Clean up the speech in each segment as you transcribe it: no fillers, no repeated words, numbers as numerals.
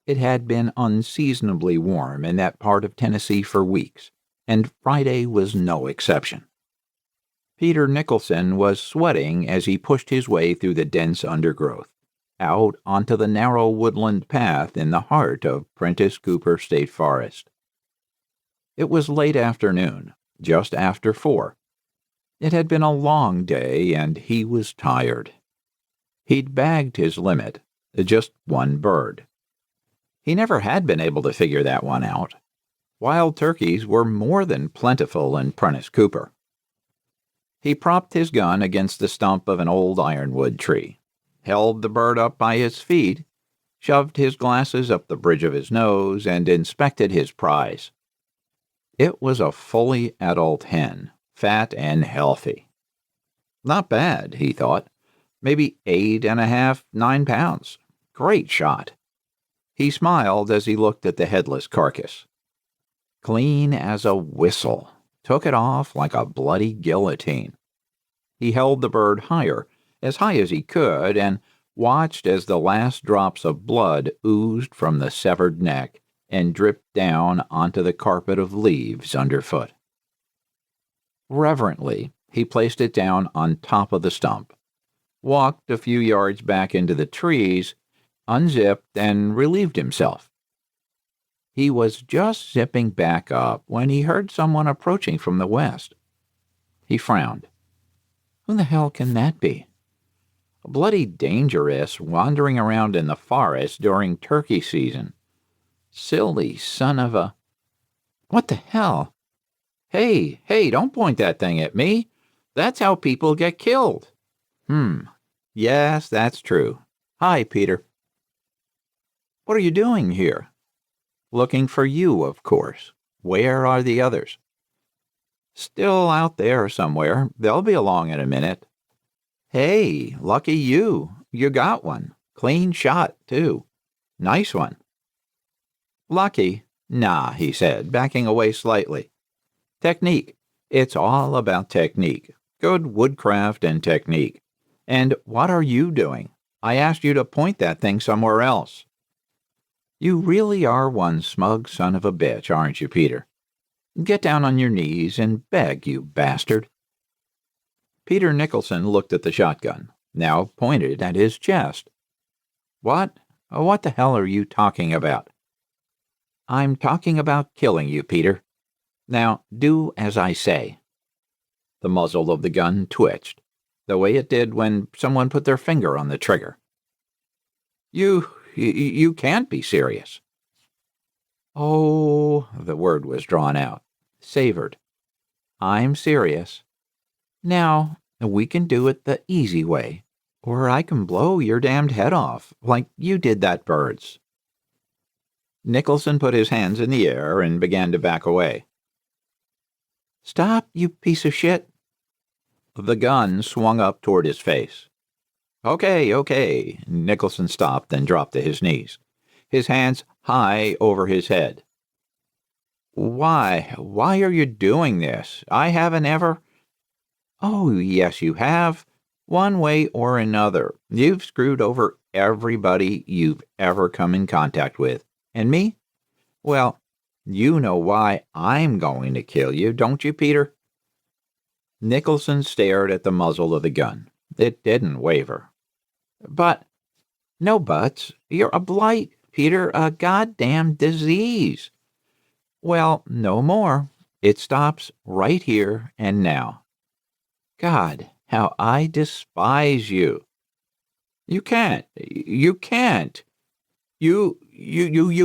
It had been unseasonably warm in that part of Tennessee for weeks, and Friday was no exception. Peter Nicholson was sweating as he pushed his way through the dense undergrowth, out onto the narrow woodland path in the heart of Prentice Cooper State Forest. It was late afternoon, just after 4. It had been a long day, and he was tired. He'd bagged his limit, just one bird. He never had been able to figure that one out. Wild turkeys were more than plentiful in Prentice Cooper. He propped his gun against the stump of an old ironwood tree, held the bird up by his feet, shoved his glasses up the bridge of his nose, and inspected his prize. It was a fully adult hen, fat and healthy. Not bad, he thought. Maybe 8.5, 9 pounds. Great shot. He smiled as he looked at the headless carcass. Clean as a whistle. Took it off like a bloody guillotine. He held the bird higher, as high as he could, and watched as the last drops of blood oozed from the severed neck and dripped down onto the carpet of leaves underfoot. Reverently, he placed it down on top of the stump, walked a few yards back into the trees, unzipped, and relieved himself. He was just zipping back up when he heard someone approaching from the west. He frowned. Who the hell can that be? Bloody dangerous, wandering around in the forest during turkey season. Silly son of a... What the hell? Hey, don't point that thing at me. That's how people get killed. Yes, that's true. Hi, Peter. What are you doing here? Looking for you, of course. Where are the others? Still out there somewhere. They'll be along in a minute. Hey, lucky you. You got one. Clean shot, too. Nice one. Lucky? Nah, he said, backing away slightly. Technique. It's all about technique. Good woodcraft and technique. And what are you doing? I asked you to point that thing somewhere else. You really are one smug son of a bitch, aren't you, Peter? Get down on your knees and beg, you bastard. Peter Nicholson looked at the shotgun, now pointed at his chest. What? What the hell are you talking about? I'm talking about killing you, Peter. Now, do as I say. The muzzle of the gun twitched, the way it did when someone put their finger on the trigger. You can't be serious. Oh, the word was drawn out, savored. I'm serious. Now, we can do it the easy way, or I can blow your damned head off, like you did that bird's. Nicholson put his hands in the air and began to back away. Stop, you piece of shit. The gun swung up toward his face. Okay. Nicholson stopped and dropped to his knees, his hands high over his head. Why are you doing this? I haven't ever... Oh, yes, you have. One way or another. You've screwed over everybody you've ever come in contact with. And me? Well, you know why I'm going to kill you, don't you, Peter? Nicholson stared at the muzzle of the gun. It didn't waver. But, no buts. You're a blight, Peter, a goddamn disease. Well, no more. It stops right here and now. God, how I despise you. You can't. You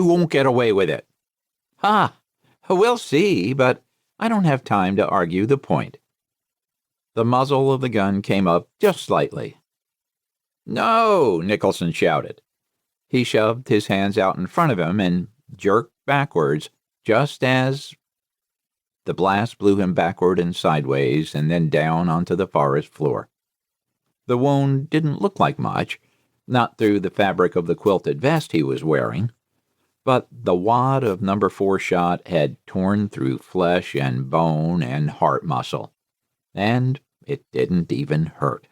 won't get away with it. Ha! We'll see, but I don't have time to argue the point. The muzzle of the gun came up just slightly. No, Nicholson shouted. He shoved his hands out in front of him and jerked backwards just as... The blast blew him backward and sideways and then down onto the forest floor. The wound didn't look like much, not through the fabric of the quilted vest he was wearing, but the wad of number 4 shot had torn through flesh and bone and heart muscle, and it didn't even hurt.